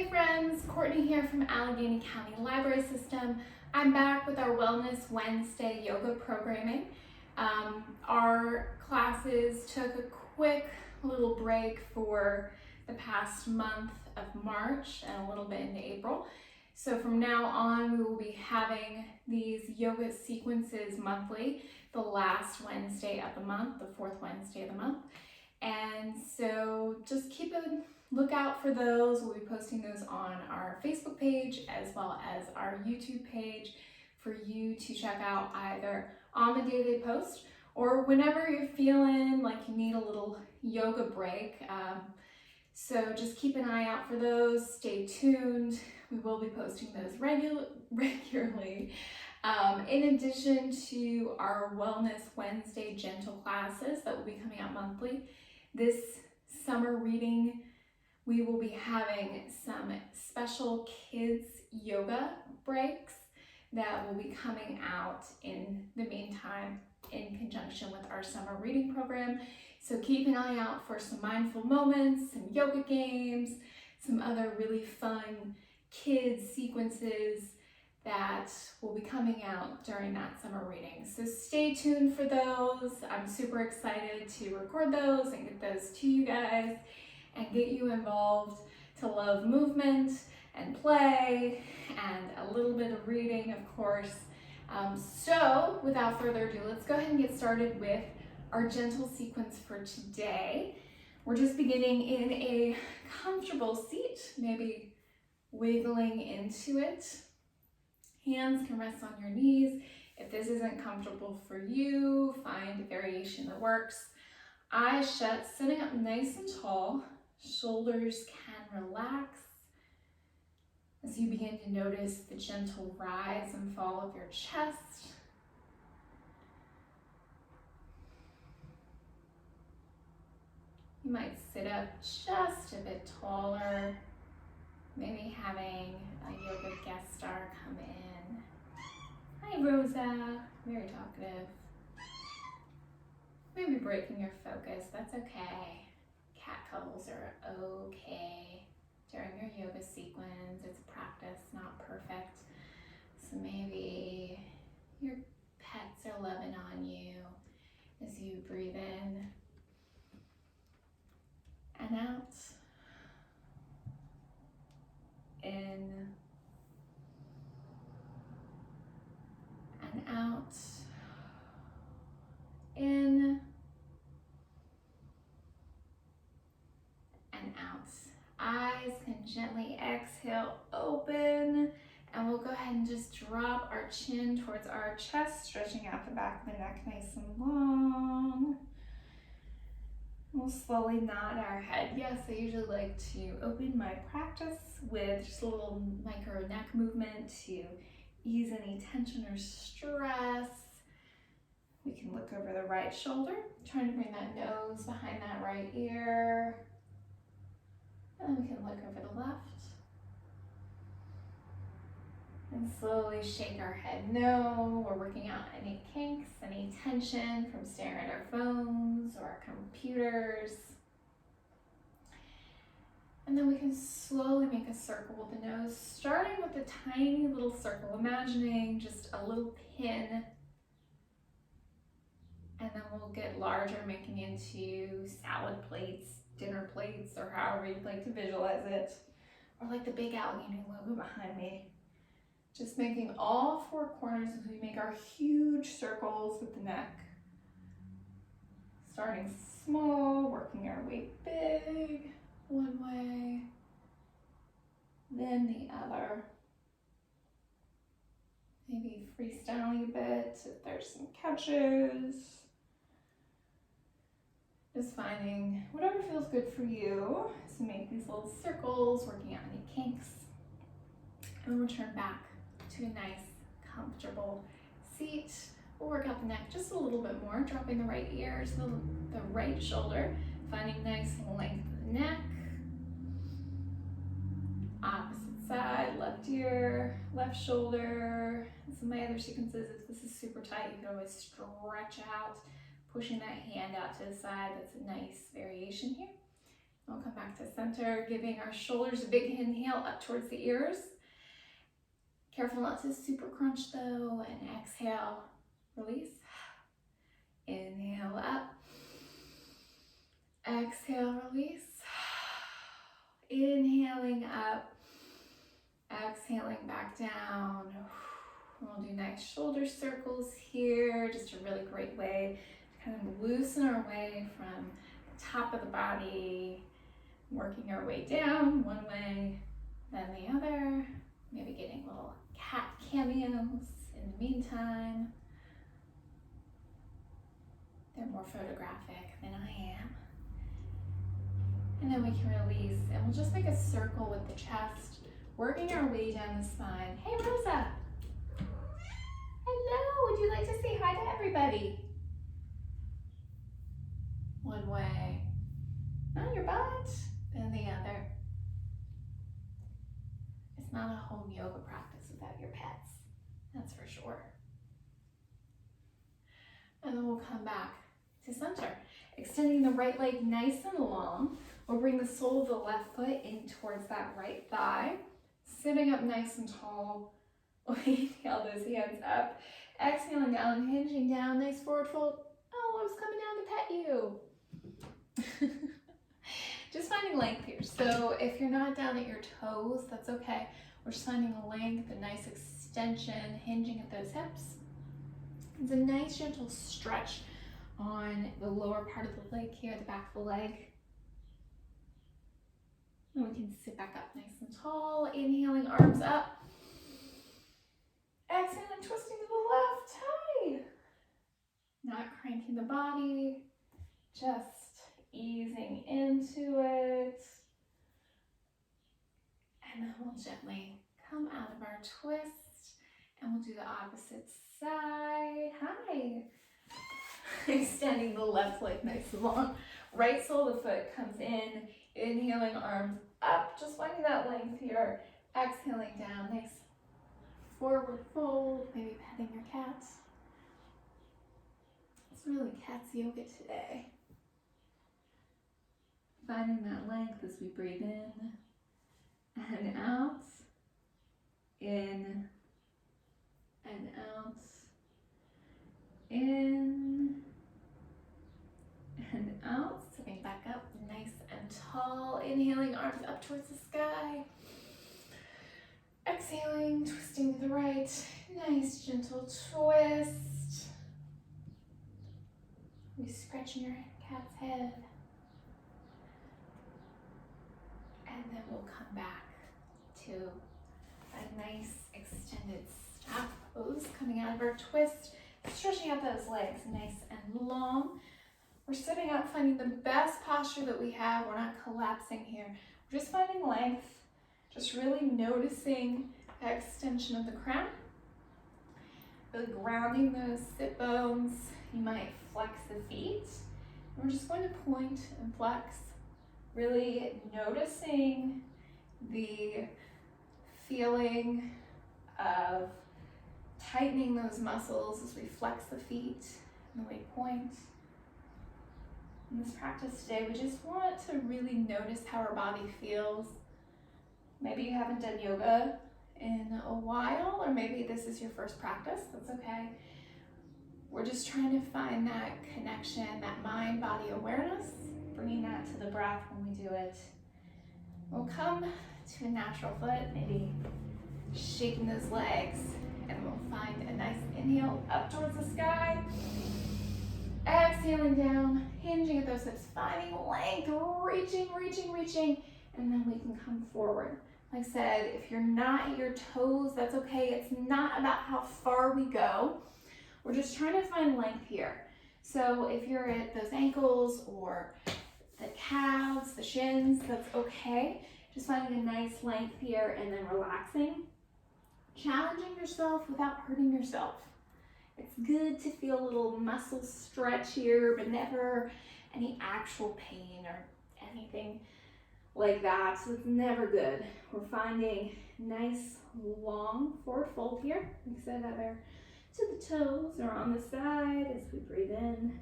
friends, Courtney here from Allegheny County Library System. I'm back with our Wellness Wednesday yoga programming. Our classes took a quick little break for the past month of March and a little bit into April. So from now on, we will be having these yoga sequences monthly, the last Wednesday of the month, the fourth Wednesday of the month. And so just keep a lookout for those. We'll be posting those on our Facebook page as well as our YouTube page for you to check out either on the day they post or whenever you're feeling like you need a little yoga break. So just keep an eye out for those. Stay tuned. We will be posting those regularly. In addition to our Wellness Wednesday gentle classes that will be coming out monthly, this summer reading, we will be having some special kids yoga breaks that will be coming out in the meantime in conjunction with our summer reading program. So keep an eye out for some mindful moments, some yoga games, some other really fun kids sequences that will be coming out during that summer reading. So stay tuned for those. I'm super excited to record those and get those to you guys and get you involved to love movement and play and a little bit of reading, of course. So without further ado, let's go ahead and get started with our gentle sequence for today. We're just beginning in a comfortable seat, maybe wiggling into it. Hands can rest on your knees. If this isn't comfortable for you, find a variation that works. Eyes shut, sitting up nice and tall. Shoulders can relax as you begin to notice the gentle rise and fall of your chest. You might sit up just a bit taller, maybe having a yoga guest star come in. Hi Rosa, very talkative. Maybe breaking your focus, that's okay. Cat cuddles are okay during your yoga sequence. It's a practice, not perfect. So maybe your pets are loving on you as you breathe in and out. In and out. In and out. Eyes can gently exhale, open, and we'll go ahead and just drop our chin towards our chest, stretching out the back of the neck nice and long. We'll slowly nod our head. Yes, I usually like to open my practice with just a little micro neck movement to ease any tension or stress. We can look over the right shoulder, trying to bring that nose behind that right ear. And then we can look over the left. And slowly shake our head no. We're working out any kinks, any tension from staring at our phones or our computers. And then we can slowly make a circle with the nose, starting with a tiny little circle, imagining just a little pin. And then we'll get larger, making into salad plates, dinner plates, or however you'd like to visualize it. Or like the big Allegheny logo behind me. Just making all four corners as we make our huge circles with the neck. Starting small, working our way big one way, then the other. Maybe freestyling a bit if there's some couches. Just finding whatever feels good for you. So make these little circles, working out any kinks. And return back to a nice, comfortable seat. We'll work out the neck just a little bit more, dropping the right ear to the right shoulder, finding nice length of the neck. Opposite side, left ear, left shoulder. And some of my other sequences, if this is super tight, you can always stretch out, pushing that hand out to the side. That's a nice variation here. We'll come back to center, giving our shoulders a big inhale up towards the ears. Careful not to super crunch though, and exhale, release. Inhale up. Exhale, release. Inhaling up. Exhaling back down. We'll do nice shoulder circles here. Just a really great way to kind of loosen our way from the top of the body, working our way down one way, then the other. Maybe getting little cat cameos in the meantime. They're more photographic than I am. And then we can release, and we'll just make a circle with the chest, working our way down the spine. Hey, Rosa. Hello, would you like to say hi to everybody? One way, on your butt, then the other. It's not a home yoga practice without your pets, that's for sure. And then we'll come back to center, extending the right leg nice and long. We'll bring the sole of the left foot in towards that right thigh, sitting up nice and tall. We'll inhale those hands up, exhaling down, hinging down, nice forward fold. Oh, I was coming down to pet you. Just finding length here. So if you're not down at your toes, that's okay. We're just finding a length, a nice extension, hinging at those hips. It's a nice gentle stretch on the lower part of the leg here, the back of the leg. And we can sit back up nice and tall, inhaling, arms up. Exhaling, twisting to the left, high. Not cranking the body, just easing into it. And then we'll gently come out of our twist and we'll do the opposite side. Hi. Extending the left leg nice and long. Right sole of the foot comes in, inhaling, arms up, just finding that length here. Exhaling down, nice forward fold, maybe petting your cat. It's really cat's yoga today. Finding that length as we breathe in and out, in and out, in and out. Sitting back up, nice and tall. Inhaling, arms up towards the sky. Exhaling, twisting to the right. Nice gentle twist. Maybe scratching your cat's head. And then we'll come back to a nice extended stop pose, coming out of our twist, stretching out those legs nice and long. We're sitting up, finding the best posture that we have. We're not collapsing here. We're just finding length, just really noticing the extension of the crown, really grounding those sit bones. You might flex the feet. And we're just going to point and flex, really noticing the feeling of tightening those muscles as we flex the feet and we point. In this practice today, we just want to really notice how our body feels. Maybe you haven't done yoga in a while, or maybe this is your first practice, that's okay. We're just trying to find that connection, that mind-body awareness, bringing that to the breath when we do it. We'll come to a natural foot, maybe shaking those legs, and we'll find a nice inhale up towards the sky. Exhaling down, hinging at those hips, finding length, reaching, and then we can come forward. Like I said, if you're not at your toes, that's okay. It's not about how far we go. We're just trying to find length here. So if you're at those ankles or the calves, the shins, that's okay. Just finding a nice length here and then relaxing. Challenging yourself without hurting yourself. It's good to feel a little muscle stretch here, but never any actual pain or anything like that. So it's never good. We're finding nice long forward fold here. Like I said, either to the toes or on the side as we breathe in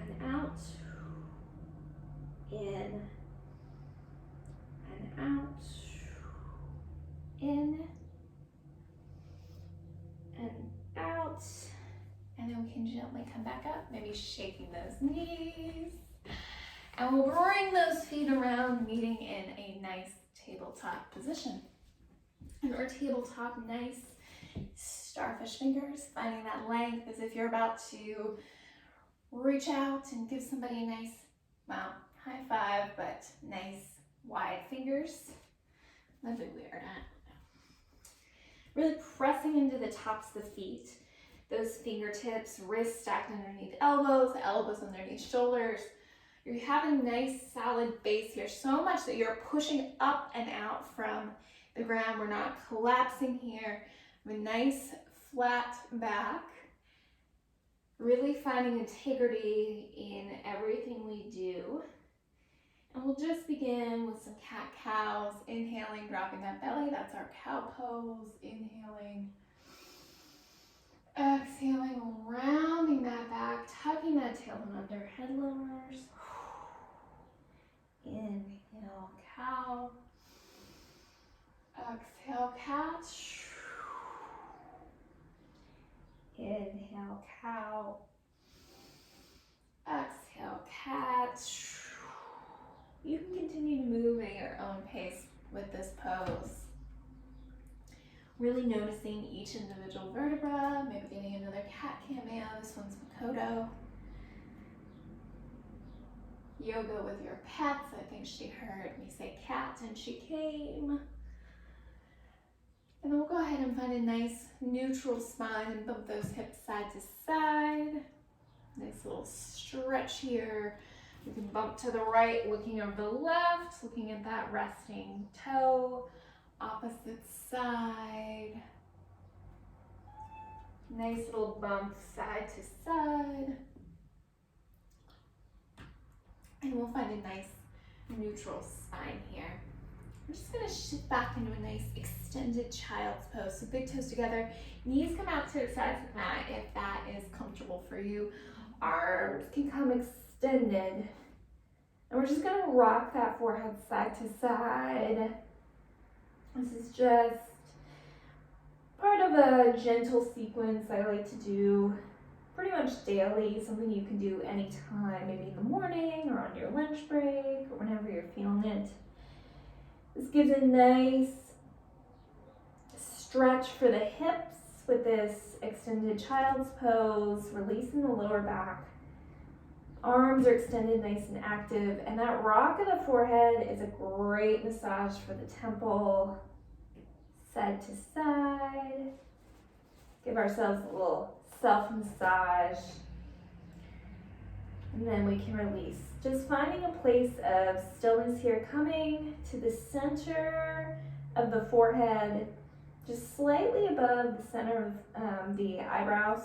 and out. in and out, in and out. And then we can gently come back up, maybe shaking those knees. And we'll bring those feet around, meeting in a nice tabletop position. And our tabletop, nice starfish fingers, finding that length as if you're about to reach out and give somebody a nice, well, high five, but nice wide fingers. That'd be weird, huh? Really pressing into the tops of the feet. Those fingertips, wrists stacked underneath elbows, elbows underneath shoulders. You're having a nice solid base here, so much that you're pushing up and out from the ground. We're not collapsing here. We have a nice flat back. Really finding integrity in everything we do. And we'll just begin with some cat-cows. Inhaling, dropping that belly. That's our cow pose. Inhaling. Exhaling, rounding that back, tucking that tailbone under, head lowers. Inhale, cow. Exhale, cat. Inhale, cow. Exhale, cat. You can continue to move at your own pace with this pose. Really noticing each individual vertebra, maybe getting another cat cameo. This one's Makoto. Yoga with your pets. I think she heard me say cat and she came. And then we'll go ahead and find a nice neutral spine and bump those hips side to side. Nice little stretch here. We can bump to the right, looking over the left, looking at that resting toe. Opposite side. Nice little bump side to side. And we'll find a nice neutral spine here. We're just gonna shift back into a nice extended child's pose. So big toes together, knees come out to the sides of the mat if that is comfortable for you. Arms can come extended. And we're just gonna rock that forehead side to side. This is just part of a gentle sequence I like to do pretty much daily, something you can do anytime, maybe in the morning or on your lunch break or whenever you're feeling it. This gives a nice stretch for the hips with this extended child's pose, releasing the lower back. Arms are extended nice and active, and that rock of the forehead is a great massage for the temple, side to side. Give ourselves a little self-massage, and then we can release. Just finding a place of stillness here, coming to the center of the forehead, just slightly above the center of the eyebrows.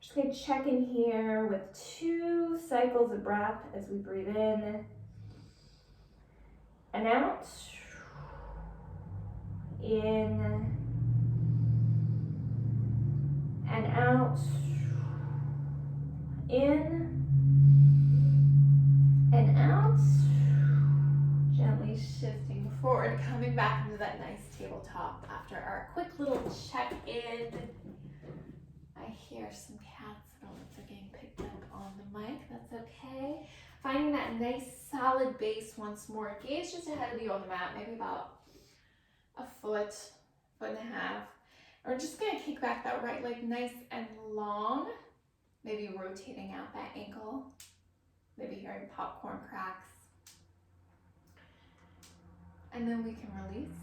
Just gonna check in here with 2 cycles of breath as we breathe in and out. In and out. In and out. Gently shifting forward, coming back into that nice tabletop after our quick little check-in. I hear some cats. I don't know if they're getting picked up on the mic. That's okay. Finding that nice solid base once more. Gaze just ahead of you on the mat, maybe about a foot, foot and a half. And we're just gonna kick back that right leg nice and long. Maybe rotating out that ankle. Maybe hearing popcorn cracks. And then we can release.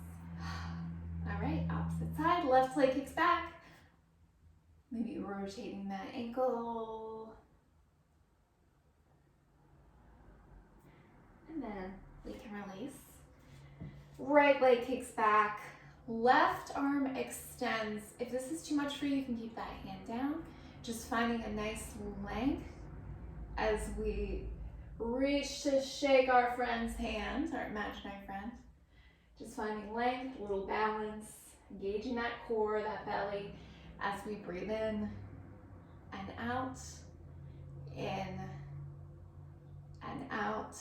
All right, opposite side, left leg kicks back. Maybe rotating that ankle. And then we can release. Right leg kicks back. Left arm extends. If this is too much for you, you can keep that hand down. Just finding a nice length as we reach to shake our friend's hand, our imaginary friend. Just finding length, a little balance, engaging that core, that belly, as we breathe in and out, in and out,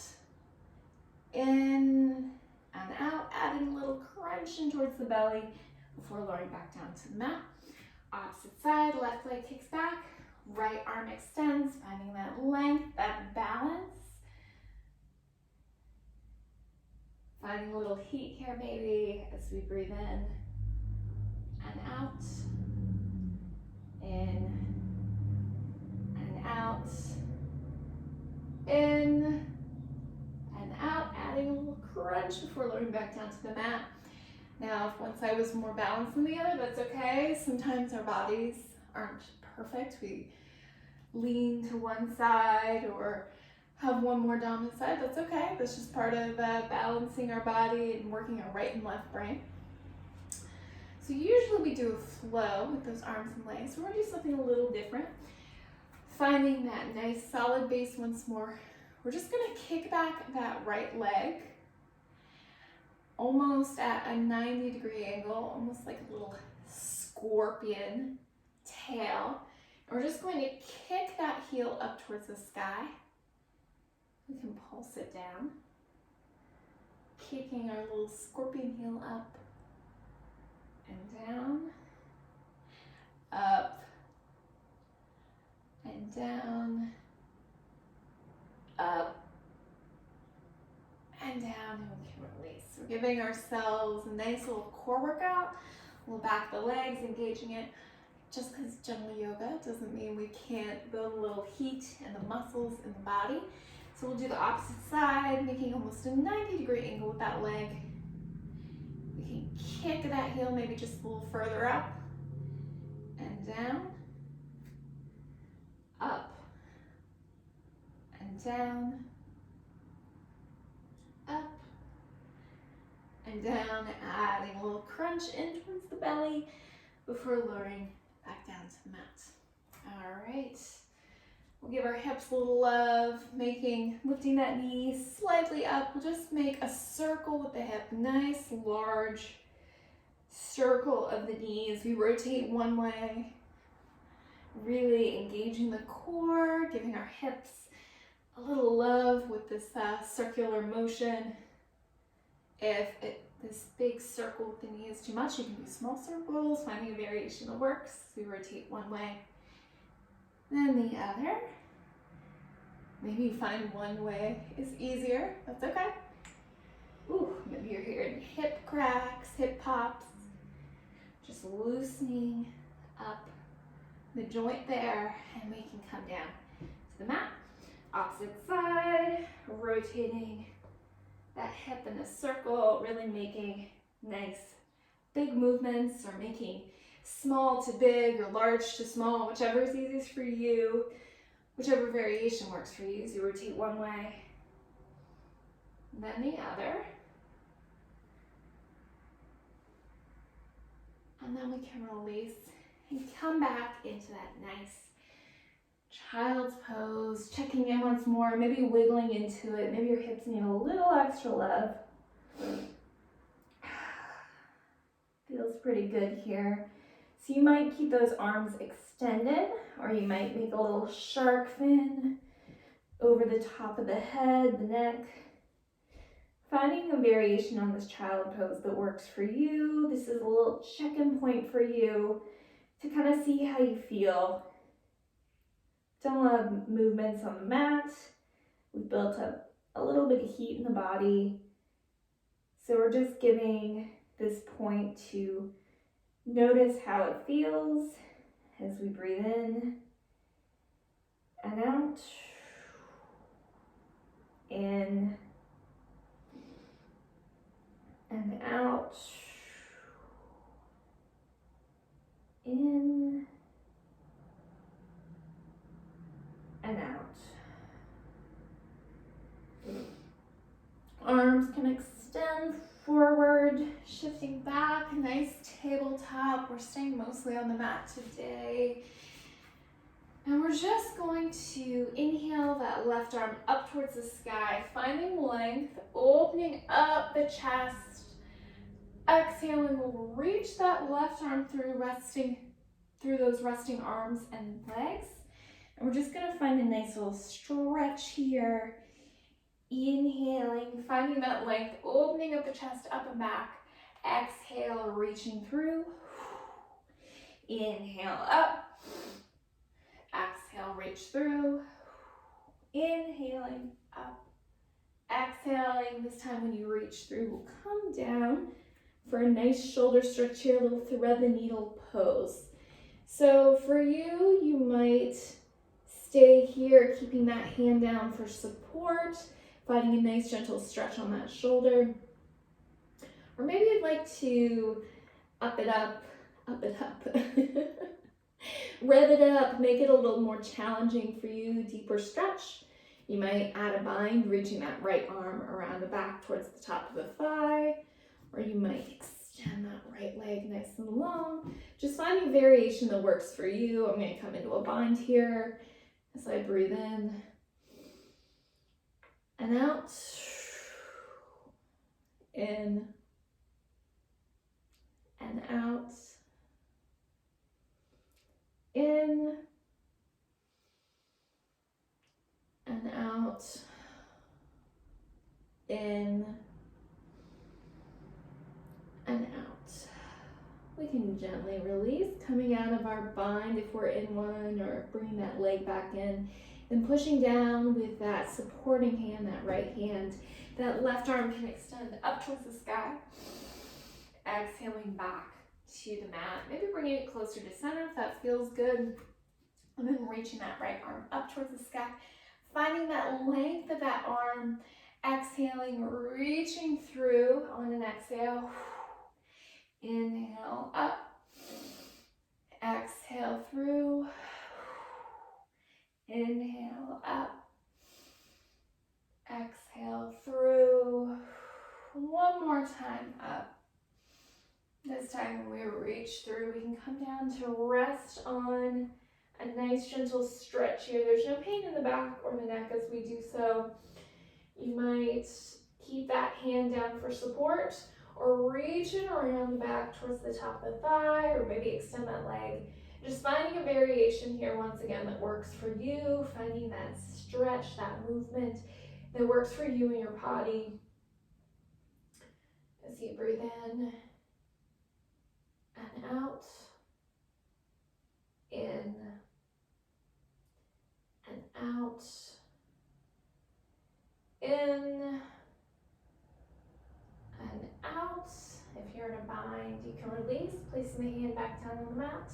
In and out, adding a little crunch in towards the belly before lowering back down to the mat. Opposite side, left leg kicks back, right arm extends, finding that length, that balance. Finding a little heat here maybe as we breathe in and out. In and out. In and out, adding a little crunch before lowering back down to the mat. Now, if one side was more balanced than the other, that's okay. Sometimes our bodies aren't perfect. We lean to one side or have one more dominant side. That's okay. That's just part of balancing our body and working our right and left brain. So usually we do a flow with those arms and legs. We're going to do something a little different. Finding that nice solid base once more. We're just going to kick back that right leg almost at a 90-degree angle, almost like a little scorpion tail. And we're just going to kick that heel up towards the sky. We can pulse it down. Kicking our little scorpion heel up and down, up and down, up and down, and we can release. We're giving ourselves a nice little core workout. We'll back the legs, engaging it. Just because it's gentle yoga doesn't mean we can't build a little heat in the muscles in the body. So we'll do the opposite side, making almost a 90-degree angle with that leg. We can kick that heel maybe just a little further up and down, up and down, up and down, adding a little crunch in towards the belly before lowering back down to the mat. All right. We'll give our hips a little love, lifting that knee slightly up. We'll just make a circle with the hip, nice large circle of the knees. We rotate one way, really engaging the core, giving our hips a little love with this circular motion. If this big circle with the knee is too much, you can do small circles, finding a variation that works. We rotate one way, then the other. Maybe you find one way is easier, that's okay. Ooh, maybe you're hearing hip cracks, hip pops. Just loosening up the joint there, and we can come down to the mat. Opposite side, rotating that hip in a circle, really making nice big movements, or making small to big or large to small, whichever is easiest for you, whichever variation works for you. As you rotate one way, then the other. And then we can release and come back into that nice child's pose, checking in once more, maybe wiggling into it. Maybe your hips need a little extra love. Feels pretty good here. So you might keep those arms extended, or you might make a little shark fin over the top of the head, the neck. Finding a variation on this child pose that works for you. This is a little check-in point for you to kind of see how you feel. Done a lot of movements on the mat. We've built up a little bit of heat in the body. So we're just giving this point to notice how it feels as we breathe in and out. In and out. In and out. Arms can extend forward, shifting back, nice tabletop. We're staying mostly on the mat today. And we're just going to inhale that left arm up towards the sky, finding length, opening up the chest. Exhaling, we'll reach that left arm through, resting through those resting arms and legs. And we're just gonna find a nice little stretch here. Inhaling, finding that length, opening up the chest up and back. Exhale, reaching through. Inhale up. Exhale, reach through. Inhaling up. Exhaling. This time when you reach through, we'll come down for a nice shoulder stretch here, a little thread the needle pose. So for you, you might stay here, keeping that hand down for support, finding a nice gentle stretch on that shoulder. Or maybe you'd like to up it up, rev it up, make it a little more challenging for you, deeper stretch. You might add a bind, reaching that right arm around the back towards the top of the thigh, or you might extend that right leg nice and long. Just finding a variation that works for you. I'm going to come into a bind here as I breathe in and out. In and out. In and out. In and out. We can gently release, coming out of our bind if we're in one, or bringing that leg back in, then pushing down with that supporting hand, that right hand. That left arm can extend up towards the sky. Exhaling back to the mat, maybe bringing it closer to center if that feels good. And then reaching that right arm up towards the sky, finding that length of that arm. Exhaling, reaching through on an exhale. Inhale up. Exhale through. Inhale up. Exhale through. One more time up. This time when we reach through, we can come down to rest on a nice gentle stretch here. There's no pain in the back or the neck as we do so. You might keep that hand down for support, or reach it around the back towards the top of the thigh, or maybe extend that leg. Just finding a variation here once again that works for you, finding that stretch, that movement that works for you and your body. As you breathe in and out, in and out, in and out. If you're in a bind, you can release, placing the hand back down on the mat,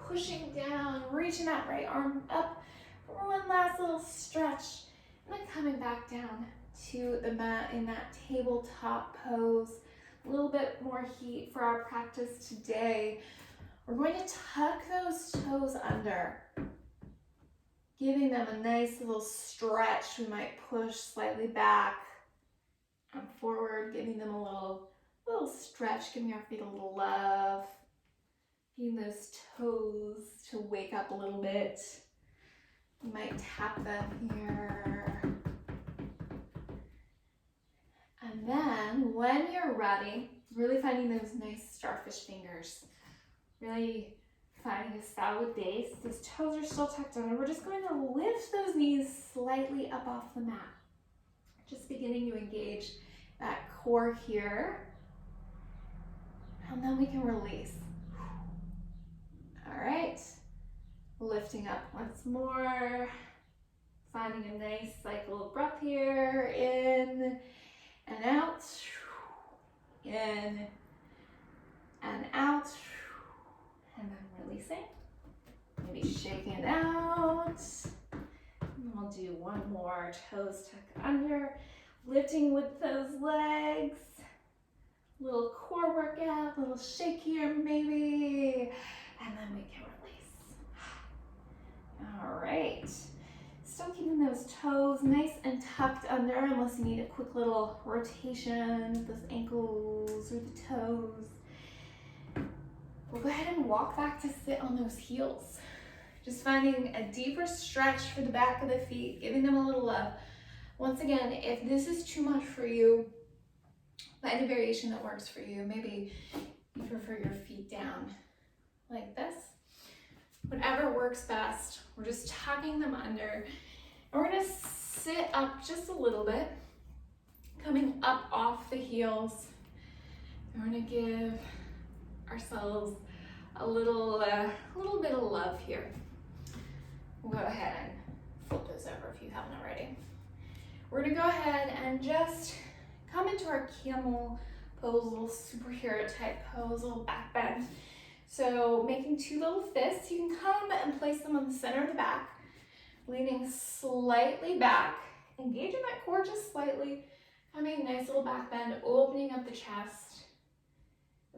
pushing down, reaching that right arm up for one last little stretch, and then coming back down to the mat in that tabletop pose. A little bit more heat for our practice today. We're going to tuck those toes under, giving them a nice little stretch. We might push slightly back and forward, giving them a little stretch, giving our feet a little love, getting those toes to wake up a little bit. You might tap them here. And then when you're ready, really finding those nice starfish fingers, really finding a solid base. Those toes are still tucked under. We're just going to lift those knees slightly up off the mat. Just beginning to engage that core here. And then we can release. All right. Lifting up once more. Finding a nice cycle of breath here. In and out. In and out. And then releasing. Maybe shaking it out. And we'll do one more. Toes tuck under. Lifting with those legs. Little core workout, little shake here maybe. And then we can release. All right. Still keeping those toes nice and tucked under, unless you need a quick little rotation of those ankles or the toes. We'll go ahead and walk back to sit on those heels. Just finding a deeper stretch for the back of the feet, giving them a little love. Once again, if this is too much for you, find a variation that works for you. Maybe you prefer your feet down like this. Whatever works best. We're just tucking them under. And we're gonna sit up just a little bit. Coming up off the heels, we're gonna give ourselves a little bit of love here. We'll go ahead and flip those over if you haven't already. We're gonna go ahead and just come into our camel pose, little superhero type pose, little back bend. So making two little fists, you can come and place them on the center of the back, leaning slightly back, engaging that core just slightly, coming nice little back bend, opening up the chest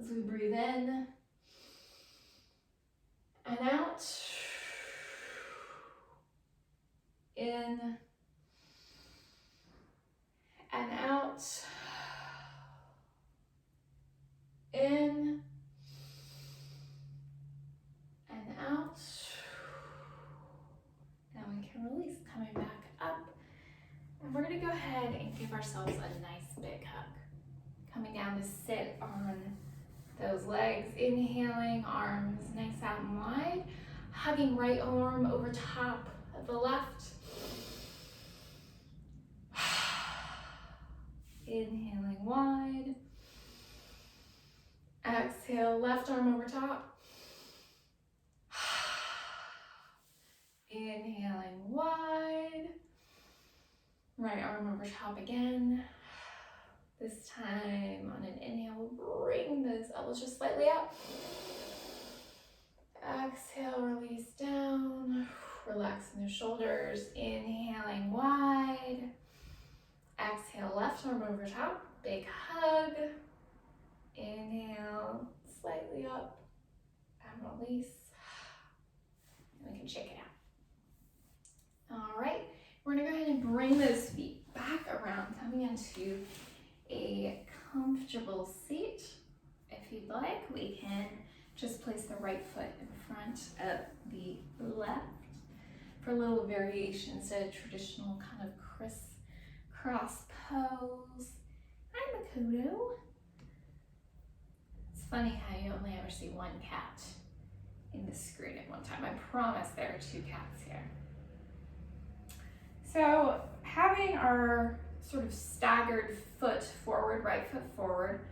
as we breathe in and out. In and out. In and out. Now we can release, coming back up. And we're gonna go ahead and give ourselves a nice big hug. Coming down to sit on those legs. Inhaling, arms nice out and wide. Hugging right arm over top of the left. Inhaling wide. Exhale, left arm over top. Inhaling wide. Right arm over top again. This time on an inhale, we'll bring those elbows just slightly up. Exhale, release down. Relaxing the shoulders. Inhaling wide. Exhale, left arm over top. Big hug. Inhale, slightly up. And release. And we can shake it out. All right. We're gonna go ahead and bring those feet back around, coming into a comfortable seat. If you'd like, we can just place the right foot in front of the left for a little variation instead of traditional kind of crisscross pose. Hi, Makoto. It's funny how you only ever see one cat in the screen at one time. I promise there are two cats here. So having our sort of staggered foot forward, right foot forward,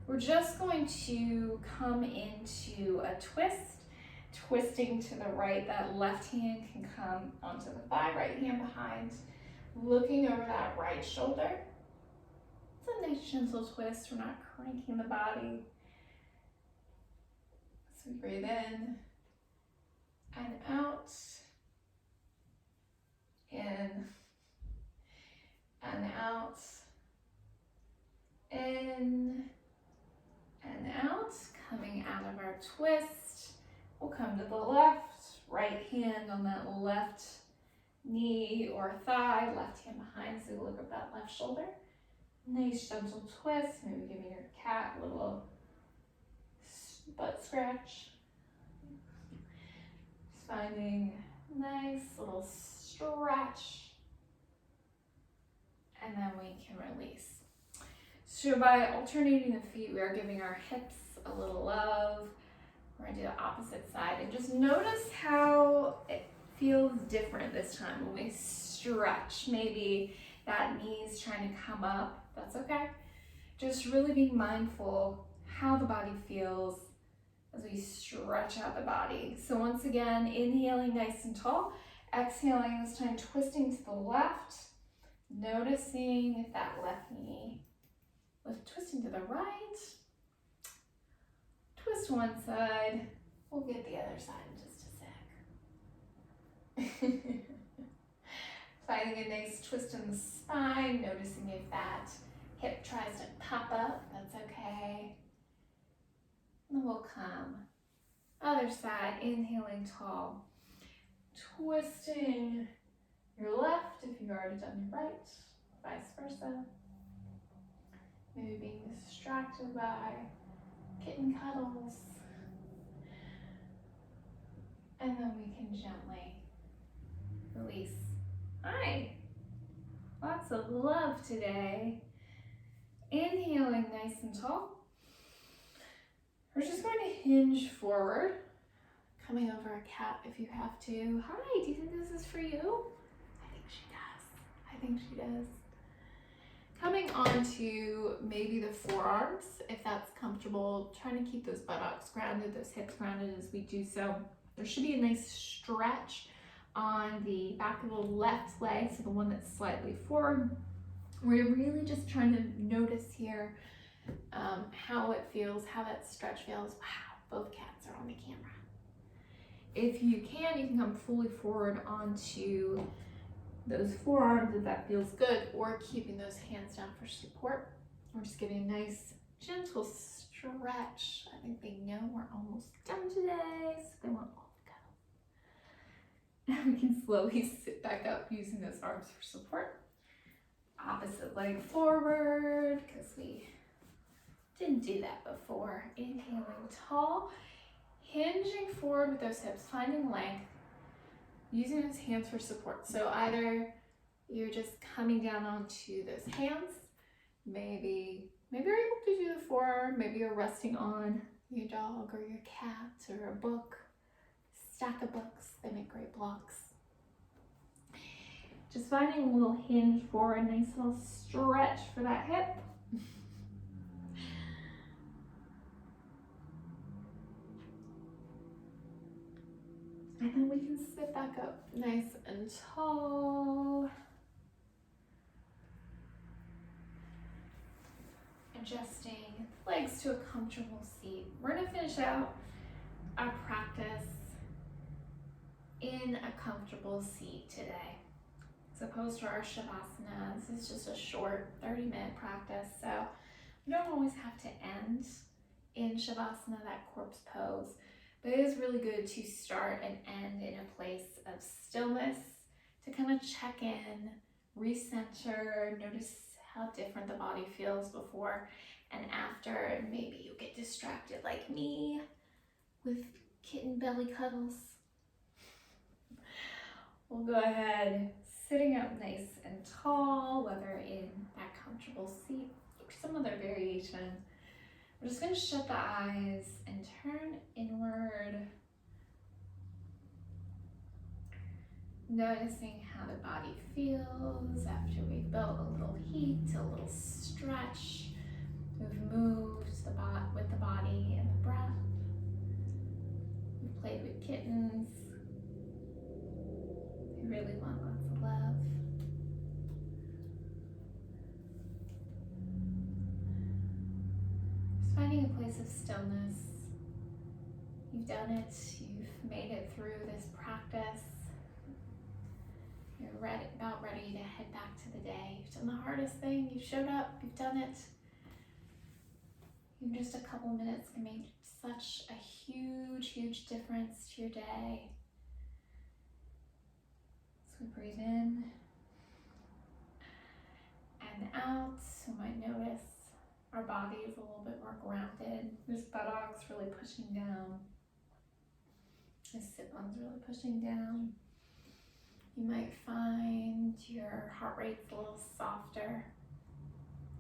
we're just going to come into a twist, twisting to the right. That left hand can come onto the thigh, right hand behind, looking over that right shoulder. It's a nice gentle twist. We're not cranking the body. So we breathe in and out. In and out, in and out, coming out of our twist. We'll come to the left, right hand on that left knee or thigh, left hand behind, so look at that left shoulder. Nice gentle twist, maybe giving your cat a little butt scratch. Just finding a nice little stretch, and then we can release. So by alternating the feet, we are giving our hips a little love. We're gonna do the opposite side, and just notice how it feels different this time when we stretch. Maybe that knee's trying to come up, that's okay. Just really being mindful how the body feels as we stretch out the body. So once again, inhaling nice and tall. Exhaling, this time twisting to the left, noticing if that left knee was twisting to the right. Twist one side, we'll get the other side in just a sec. Finding a nice twist in the spine, noticing if that hip tries to pop up, that's okay. And then we'll come. Other side, inhaling tall. Twisting your left if you've already done your right, vice versa. Maybe being distracted by kitten cuddles. And then we can gently release. Hi, lots of love today. Inhaling nice and tall. We're just going to hinge forward. Coming over a cat if you have to. Hi, do you think this is for you? I think she does. I think she does. Coming on to maybe the forearms, if that's comfortable, trying to keep those buttocks grounded, those hips grounded as we do so. There should be a nice stretch on the back of the left leg, so the one that's slightly forward. We're really just trying to notice here how it feels, how that stretch feels. Wow, both cats are on the camera. If you can come fully forward onto those forearms if that feels good, or keeping those hands down for support. We're just giving a nice gentle stretch. I think they know we're almost done today, so they want all to go. And we can slowly sit back up using those arms for support. Opposite leg forward, because we didn't do that before. Inhaling tall, hinging forward with those hips, finding length, using those hands for support. So either you're just coming down onto those hands, maybe you're able to do the forearm, maybe you're resting on your dog or your cat or a book, stack of books, they make great blocks. Just finding a little hinge forward, nice little stretch for that hip. And then we can sit back up nice and tall. Adjusting legs to a comfortable seat. We're gonna finish out our practice in a comfortable seat today. As opposed to our Shavasana, this is just a short 30-minute practice, so we don't always have to end in Shavasana, that corpse pose. But it is really good to start and end in a place of stillness, to kind of check in, recenter, notice how different the body feels before and after, and maybe you get distracted like me with kitten belly cuddles. We'll go ahead, sitting up nice and tall, whether in that comfortable seat or some other variation. We're just going to shut the eyes and turn inward, noticing how the body feels after we've built a little heat, a little stretch. We've moved with the body and the breath. We've played with kittens. We really want lots of love. Finding a place of stillness. You've done it, you've made it through this practice. You're about ready to head back to the day. You've done the hardest thing, you've showed up, you've done it. In just a couple minutes can make such a huge, huge difference to your day. So we breathe in and out. So we might notice our body is a little bit more grounded. This buttocks really pushing down. This sit bone's really pushing down. You might find your heart rate's a little softer,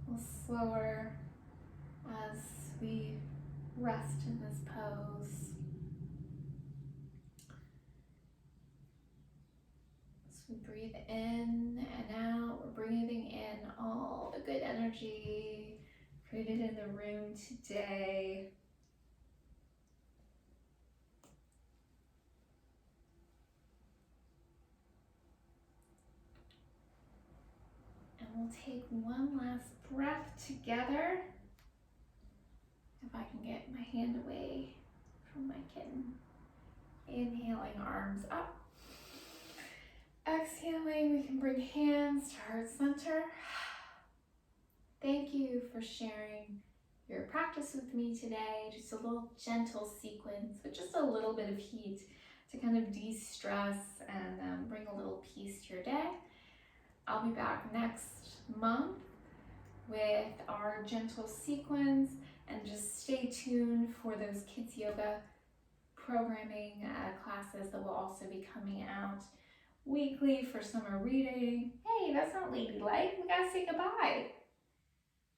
a little slower as we rest in this pose. As we breathe in and out, we're breathing in all the good energy created in the room today. And we'll take one last breath together. If I can get my hand away from my kitten. Inhaling, arms up. Exhaling, we can bring hands to heart center. Thank you for sharing your practice with me today. Just a little gentle sequence with just a little bit of heat to kind of de-stress and bring a little peace to your day. I'll be back next month with our gentle sequence, and just stay tuned for those kids yoga programming classes that will also be coming out weekly for summer reading. Hey, that's not ladylike. We gotta say goodbye.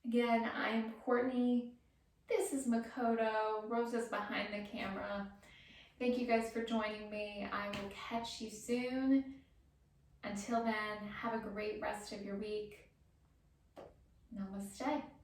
Again, I am Courtney. This is Makoto. Rosa's behind the camera. Thank you guys for joining me. I will catch you soon. Until then, have a great rest of your week. Namaste.